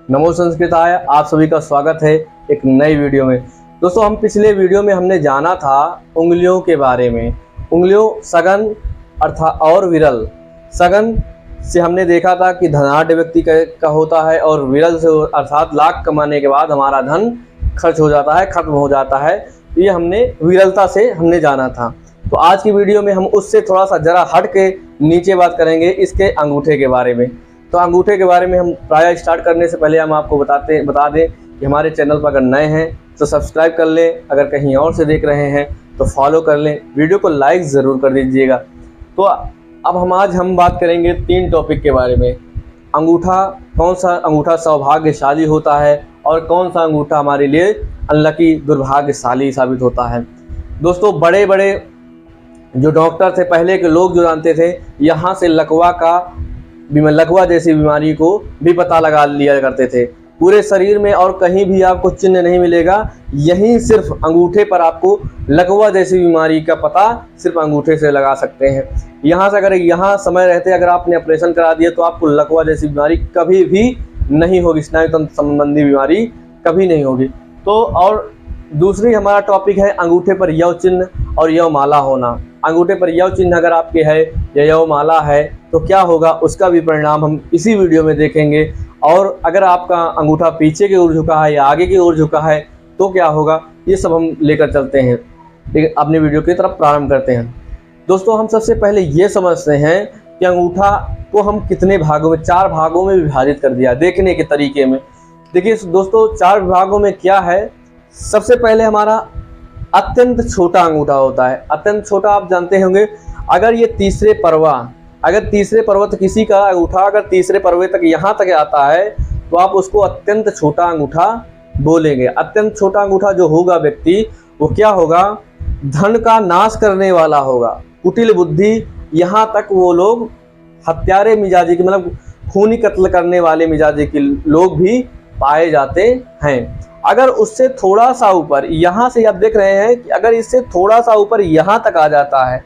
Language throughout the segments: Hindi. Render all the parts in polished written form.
नमो संस्कृताय। आप सभी का स्वागत है एक नई वीडियो में। दोस्तों, हम पिछले वीडियो में हमने जाना था उंगलियों के बारे में। उंगलियों सघन अर्थात और विरल। सघन से हमने देखा था कि धनाढ्य व्यक्ति का होता है और विरल से अर्थात लाख कमाने के बाद हमारा धन खर्च हो जाता है, खत्म हो जाता है। ये हमने विरलता से हमने जाना था। तो आज की वीडियो में हम उससे थोड़ा सा जरा हट के नीचे बात करेंगे इसके अंगूठे के बारे में। तो अंगूठे के बारे में हम प्राय स्टार्ट करने से पहले हम आपको बता दें कि हमारे चैनल पर अगर नए हैं तो सब्सक्राइब कर लें, अगर कहीं और से देख रहे हैं तो फॉलो कर लें, वीडियो को लाइक ज़रूर कर दीजिएगा। तो अब आज हम बात करेंगे 3 टॉपिक के बारे में। अंगूठा, कौन सा अंगूठा सौभाग्यशाली होता है और कौन सा अंगूठा हमारे लिए अनलकी दुर्भाग्यशाली साबित होता है। दोस्तों, बड़े बड़े जो डॉक्टर थे, पहले के लोग जो जानते थे, यहाँ से लकवा जैसी बीमारी को भी पता लगा लिया करते थे। पूरे शरीर में और कहीं भी आपको चिन्ह नहीं मिलेगा, यहीं सिर्फ अंगूठे पर आपको लकवा जैसी बीमारी का पता सिर्फ अंगूठे से लगा सकते हैं। यहाँ से अगर यहाँ समय रहते अगर आपने ऑपरेशन करा दिया तो आपको लकवा जैसी बीमारी कभी भी नहीं होगी, स्नायु तंत्र संबंधी बीमारी कभी नहीं होगी। तो और दूसरी हमारा टॉपिक है अंगूठे पर यव चिन्ह और यव माला होना। अंगूठे पर यव चिन्ह अगर आपके है या यव माला है तो क्या होगा, उसका भी परिणाम हम इसी वीडियो में देखेंगे। और अगर आपका अंगूठा पीछे की ओर झुका है या आगे की ओर झुका है तो क्या होगा, ये सब हम लेकर चलते हैं। लेकिन अपने वीडियो की तरफ प्रारंभ करते हैं। दोस्तों, हम सबसे पहले ये समझते हैं कि अंगूठा को हम कितने भागों में, 4 भागों में विभाजित कर दिया देखने के तरीके में। देखिए दोस्तों, 4 भागों में क्या है। सबसे पहले हमारा अत्यंत छोटा अंगूठा होता है। अत्यंत छोटा आप जानते होंगे, अगर ये तीसरे पर्व तक किसी का अंगूठा अगर तीसरे पर्वे तक यहाँ तक आता है तो आप उसको अत्यंत छोटा अंगूठा बोलेंगे। अत्यंत छोटा अंगूठा जो होगा व्यक्ति, वो क्या होगा, धन का नाश करने वाला होगा, कुटिल बुद्धि, यहाँ तक वो लोग हत्यारे मिजाजी के, मतलब खूनी कत्ल करने वाले मिजाजी के लोग भी पाए जाते हैं। अगर उससे थोड़ा सा ऊपर, यहाँ से आप देख रहे हैं कि अगर इससे थोड़ा सा ऊपर यहाँ तक आ जाता है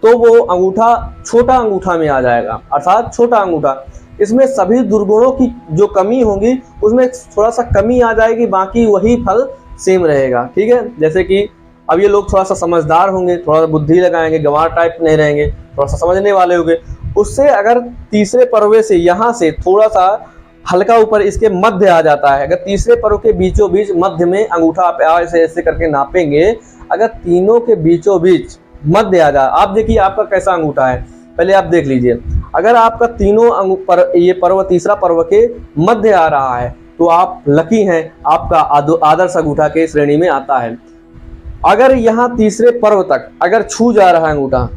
तो वो अंगूठा छोटा अंगूठा में आ जाएगा, अर्थात छोटा अंगूठा। इसमें सभी दुर्गुणों की जो कमी होगी उसमें थोड़ा सा कमी आ जाएगी, बाकी वही फल सेम रहेगा। ठीक है, जैसे कि अब ये लोग थोड़ा सा समझदार होंगे, थोड़ा सा बुद्धि लगाएंगे, गंवार टाइप नहीं रहेंगे, थोड़ा सा समझने वाले होंगे। उससे अगर तीसरे पर्वे से यहाँ से थोड़ा सा हल्का ऊपर इसके मध्य आ जाता है, अगर तीसरे पर्व के बीचों बीच मध्य में अंगूठा आप ऐसे ऐसे करके नापेंगे, अगर तीनों के बीचों बीच मध्य आ जाए, आप देखिए आपका कैसा अंगूठा है, पहले आप देख लीजिए। अगर आपका तीनों ये पर्व तीसरा पर्व के मध्य आ रहा है तो आप लकी हैं, आपका आदर्श अंगूठा के श्रेणी में आता है। अगर यहाँ तीसरे पर्व तक अगर छू जा रहा है अंगूठा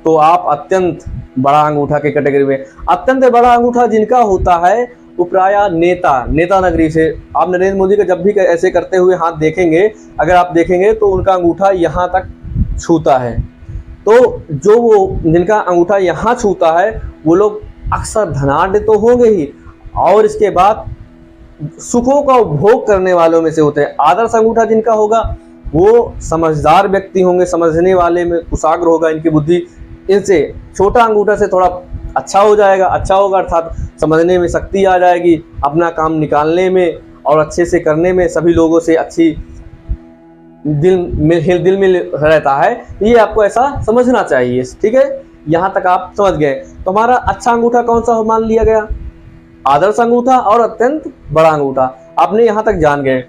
तो आप अत्यंत बड़ा अंगूठा के कैटेगरी में। अत्यंत बड़ा अंगूठा जिनका होता है वो प्रायः नेता नगरी से, आप नरेंद्र मोदी का जब भी ऐसे करते हुए हाथ देखेंगे, अगर आप देखेंगे तो उनका अंगूठा यहाँ तक छूता है। तो जो वो जिनका अंगूठा यहाँ छूता है वो लोग अक्सर धनाढ्य तो होंगे ही, और इसके बाद सुखों का उपभोग करने वालों में से होते हैं। आदर्श अंगूठा जिनका होगा वो समझदार व्यक्ति होंगे, समझने वाले में कुशाग्र होगा इनकी बुद्धि। इनसे छोटा अंगूठा से थोड़ा अच्छा हो जाएगा, अच्छा होगा अर्थात समझने में शक्ति आ जाएगी, अपना काम निकालने में और अच्छे से करने में, सभी लोगों से अच्छी दिल में रहता है। ये आपको ऐसा समझना चाहिए। ठीक है, यहाँ तक आप समझ गए। तो हमारा अच्छा अंगूठा कौन सा मान लिया गया, आदर्श अंगूठा और अत्यंत बड़ा अंगूठा, आपने यहाँ तक जान गए।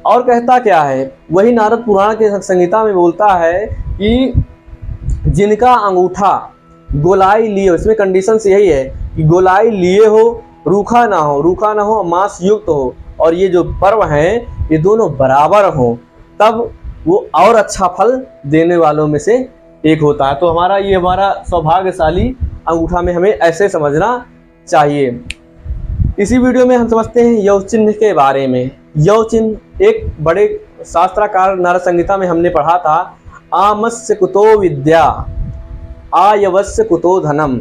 और कहता क्या है, वही नारद पुराण के संहिता में बोलता है कि जिनका अंगूठा गोलाई लिए हो, इसमें कंडीशन यही है कि गोलाई लिए हो, रूखा ना हो, मांस युक्त हो, और ये जो पर्व हैं ये दोनों बराबर हो, तब वो और अच्छा फल देने वालों में से एक होता है। तो हमारा सौभाग्यशाली अंगूठा में हमें ऐसे समझना चाहिए। इसी वीडियो में हम समझते हैं यव चिन्ह के बारे में। यव चिन्ह एक बड़े शास्त्राकार नारद संहिता में हमने पढ़ा था, आमस्य कुतो विद्या आयवस्य कुतो धनम।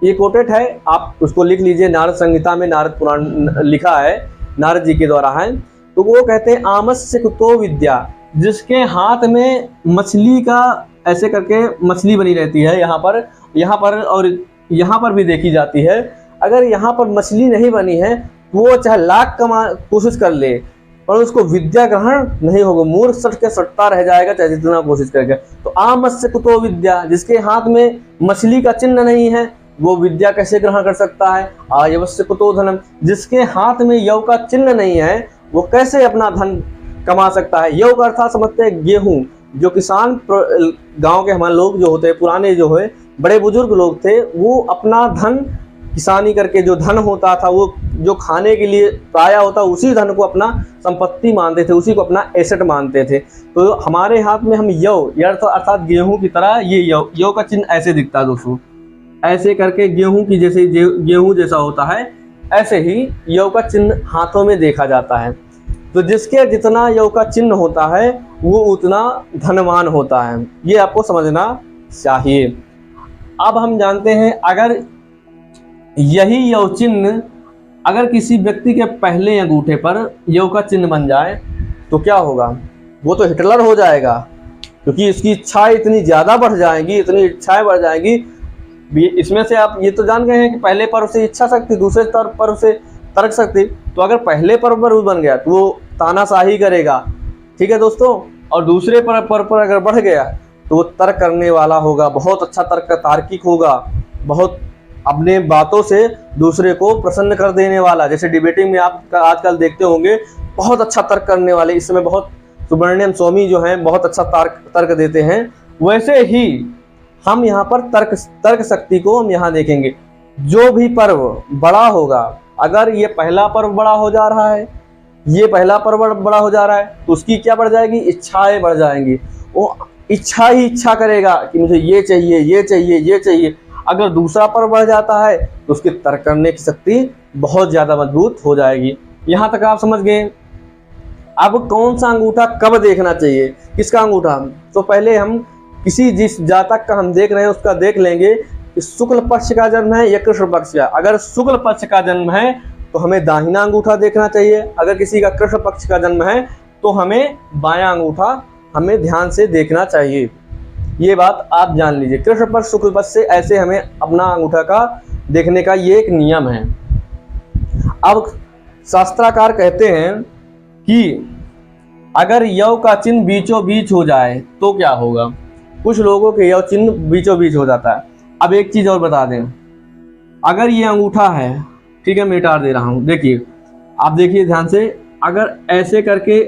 ये कोटेट है, आप उसको लिख लीजिए, नारद संहिता में नारद पुराण लिखा है, नारद जी के द्वारा है। तो वो कहते हैं आमस्य कुतो विद्या, जिसके हाथ में मछली का ऐसे करके मछली बनी रहती है, यहाँ पर और यहाँ पर भी देखी जाती है। अगर यहाँ पर मछली नहीं बनी है वो चाहे लाख कोशिश कर ले पर उसको विद्या ग्रहण नहीं होगा, मूर्ख सट के सटता रह जाएगा चाहे जितना कोशिश करेगा। तो आमस्य कुतो विद्या, जिसके हाथ में मछली का चिन्ह नहीं है वो विद्या कैसे ग्रहण कर सकता है। आयवस्य कुतो धनम, जिसके हाथ में यव का चिन्ह नहीं है वो कैसे अपना धन कमा सकता है। यव का अर्थात समझते हैं गेहूं। जो किसान गांव के हमारे लोग जो होते हैं, पुराने जो है बड़े बुजुर्ग लोग थे, वो अपना धन किसानी करके जो धन होता था वो जो खाने के लिए पाया होता उसी धन को अपना संपत्ति मानते थे, उसी को अपना एसेट मानते थे। तो हमारे हाथ में हम यव अर्थात गेहूं की तरह ये यव का चिन्ह ऐसे दिखता है दोस्तों, ऐसे करके गेहूं की जैसे गेहूं जैसा होता है ऐसे ही यव का चिन्ह हाथों में देखा जाता है। तो जिसके जितना यव का चिन्ह होता है वो उतना धनवान होता है, ये आपको समझना चाहिए। अब हम जानते हैं अगर यही यव चिन्ह अगर किसी व्यक्ति के पहले अंगूठे पर यव का चिन्ह बन जाए तो क्या होगा, वो तो हिटलर हो जाएगा, क्योंकि इसकी इच्छाएं इतनी ज़्यादा बढ़ जाएंगी, इतनी इच्छाएं बढ़ जाएंगी। इसमें से आप ये तो जान गए हैं कि पहले पर्व से इच्छा शक्ति, दूसरे पर्व से तर्क शक्ति। तो अगर पहले पर्व पर बन गया तो वो तानाशाही करेगा, ठीक है दोस्तों, और दूसरे पर्व पर अगर बढ़ गया तो वो तर्क करने वाला होगा, बहुत अच्छा तर्क तार्किक होगा, बहुत अपने बातों से दूसरे को प्रसन्न कर देने वाला। जैसे डिबेटिंग में आप आजकल देखते होंगे बहुत अच्छा तर्क करने वाले, इस समय बहुत सुब्रमण्यम स्वामी जो हैं बहुत अच्छा तर्क देते हैं। वैसे ही हम यहाँ पर तर्क शक्ति को हम यहाँ देखेंगे। जो भी पर्व बड़ा होगा, अगर ये पहला पर्व बड़ा हो जा रहा है, ये पहला पर्व बड़ा हो जा रहा है तो उसकी क्या बढ़ जाएगी, इच्छाएं बढ़ जाएंगी। वो इच्छा ही इच्छा करेगा कि मुझे ये चाहिए, ये चाहिए, ये चाहिए। अगर दूसरा पर्व बढ़ जाता है तो उसकी तर्क करने की शक्ति बहुत ज़्यादा मजबूत हो जाएगी। यहाँ तक आप समझ गए। अब कौन सा अंगूठा कब देखना चाहिए, किसका अंगूठा, तो पहले हम किसी जिस जातक का हम देख रहे हैं उसका देख लेंगे कि शुक्ल पक्ष का जन्म है या कृष्ण पक्ष का। अगर शुक्ल पक्ष का जन्म है तो हमें दाहिना अंगूठा देखना चाहिए, अगर किसी का कृष्ण पक्ष का जन्म है तो हमें बायां अंगूठा हमें ध्यान से देखना चाहिए। ये बात आप जान लीजिए। कृष्ण पक्ष शुक्ल पक्ष से ऐसे हमें अपना अंगूठा का देखने का ये एक नियम है। अब शास्त्राकार कहते हैं कि अगर यव का चिन्ह बीचों बीच हो जाए तो क्या होगा। कुछ लोगों के यव चिन्ह बीचों बीच हो जाता है। अब एक चीज और बता दें, अगर ये अंगूठा है, ठीक है, मैं मिटा दे रहा हूं, देखिए आप देखिए ध्यान से, अगर ऐसे करके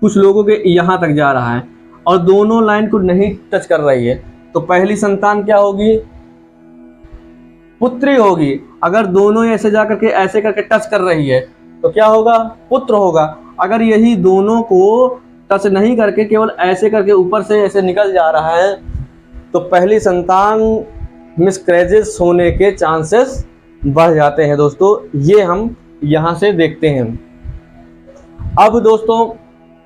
कुछ लोगों के यहाँ तक जा रहा है और दोनों लाइन को नहीं टच कर रही है तो पहली संतान क्या होगी, पुत्री होगी। अगर दोनों ऐसे जा करके ऐसे करके टच कर रही है तो क्या होगा, पुत्र होगा। अगर यही दोनों को टच नहीं करके केवल ऐसे करके ऊपर से ऐसे निकल जा रहा है तो पहली संतान मिसकैरेज होने के चांसेस बढ़ जाते हैं दोस्तों। ये हम यहाँ से देखते हैं। अब दोस्तों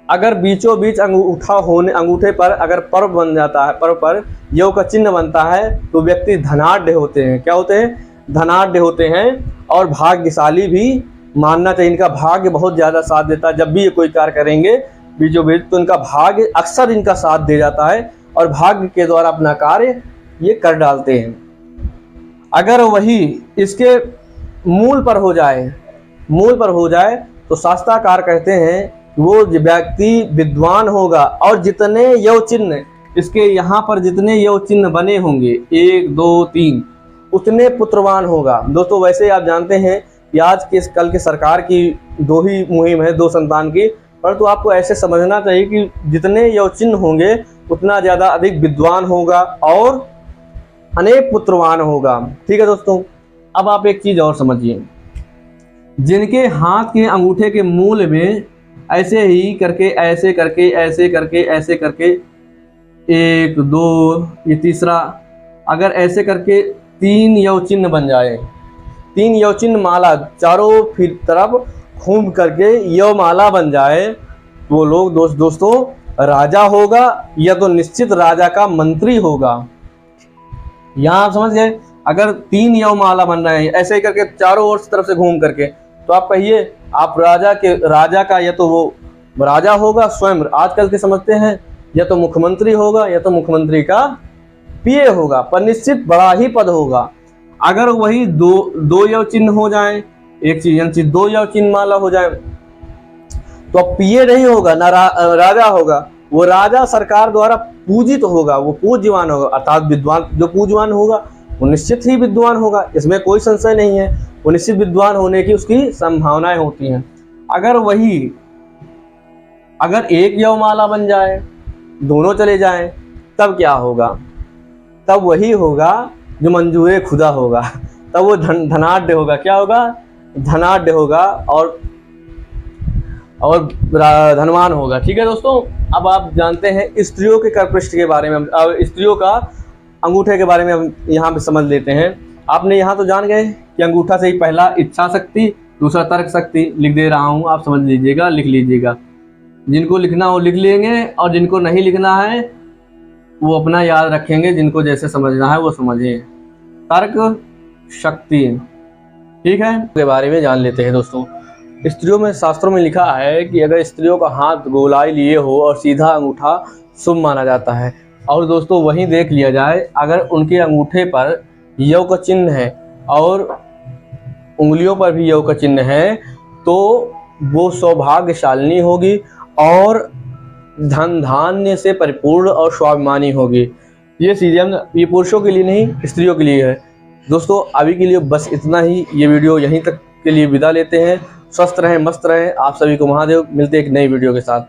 अगर बीचों बीच अंगूठे पर अगर पर्व बन जाता है, पर्व पर यव का चिन्ह बनता है तो व्यक्ति धनाढ़ होते हैं। क्या होते हैं, धनाढ़ होते हैं और भाग्यशाली भी मानना चाहिए। इनका भाग्य बहुत ज़्यादा साथ देता है। जब भी ये कोई कार्य करेंगे बीचों बीच तो इनका भाग्य अक्सर इनका साथ दे जाता है और भाग्य के द्वारा अपना कार्य ये कर डालते हैं। अगर वही इसके मूल पर हो जाए तो शास्त्राकार कहते हैं वो व्यक्ति विद्वान होगा और जितने यव चिन्ह इसके यहाँ पर जितने यव चिन्ह बने होंगे 1 2 3 उतने पुत्रवान होगा। दोस्तों वैसे आप जानते हैं कि आज के कल के सरकार की 2 ही मुहिम है, 2 संतान की, परंतु आपको ऐसे समझना चाहिए कि जितने यव चिन्ह होंगे उतना ज़्यादा अधिक विद्वान होगा और अनेक पुत्रवान होगा। ठीक है दोस्तों। अब आप एक चीज़ और समझिए, जिनके हाथ के अंगूठे के मूल में ऐसे ही करके ऐसे करके ऐसे करके ऐसे करके 1 2 ये तीसरा, अगर ऐसे करके 3 यव चिन्ह बन जाए, 3 यव चिन्ह माला चारों फिर तरफ घूम करके यव माला बन जाए वो लोग दोस्तों राजा होगा या तो निश्चित राजा का मंत्री होगा। यहाँ आप समझ गए। अगर 3 यव माला बन रहे हैं ऐसे ही करके चारों ओर तरफ से घूम करके तो आप कहिए आप राजा का या तो वो राजा होगा स्वयं, आजकल के समझते हैं, या तो मुख्यमंत्री होगा या तो मुख्यमंत्री का पीए होगा, पर निश्चित बड़ा ही पद होगा। अगर वही दो यव चिन्ह हो जाए एक चिन्ह चीज, दो या चिन्ह माला हो जाए तो अब पीए नहीं होगा ना, राजा होगा। वो राजा सरकार द्वारा पूजित होगा, वो पूज्यवान होगा, अर्थात विद्वान। जो पूज्यवान होगा वो निश्चित ही विद्वान होगा, इसमें कोई संशय नहीं है। वो निश्चित विद्वान होने की उसकी संभावनाएं होती हैं। अगर एक यवमाला बन जाए, दोनों चले जाएं, तब क्या होगा? तब वही होगा जो मंजूर खुदा होगा, तब वो धनाढ्य होगा। क्या होगा? धनाढ्य होगा और धनवान होगा। ठीक है दोस्तों, अब आप जानते हैं स्त्रियों के करपृष्ठ के बारे में, अब स्त्रियों का अंगूठे के बारे में हम यहाँ पे समझ लेते हैं। आपने यहाँ तो जान गए कि अंगूठा से ही पहला इच्छा शक्ति, दूसरा तर्क शक्ति। लिख दे रहा हूँ, आप समझ लीजिएगा, लिख लीजिएगा। जिनको लिखना हो लिख लेंगे और जिनको नहीं लिखना है वो अपना याद रखेंगे, जिनको जैसे समझना है वो समझें। तर्क शक्ति, ठीक है, के बारे में जान लेते हैं दोस्तों। स्त्रियों में शास्त्रों में लिखा है कि अगर स्त्रियों का हाथ गोलाई लिए हो और सीधा अंगूठा शुभ माना जाता है। और दोस्तों वहीं देख लिया जाए, अगर उनके अंगूठे पर यव का चिन्ह है और उंगलियों पर भी यव का चिन्ह है तो वो सौभाग्यशालिनी होगी और धन धान्य से परिपूर्ण और स्वाभिमानी होगी। ये सीरियल ये पुरुषों के लिए नहीं, स्त्रियों के लिए है। दोस्तों अभी के लिए बस इतना ही, ये वीडियो यहीं तक के लिए विदा लेते हैं। स्वस्थ रहें, मस्त रहें। आप सभी को महादेव। मिलते हैं एक नई वीडियो के साथ।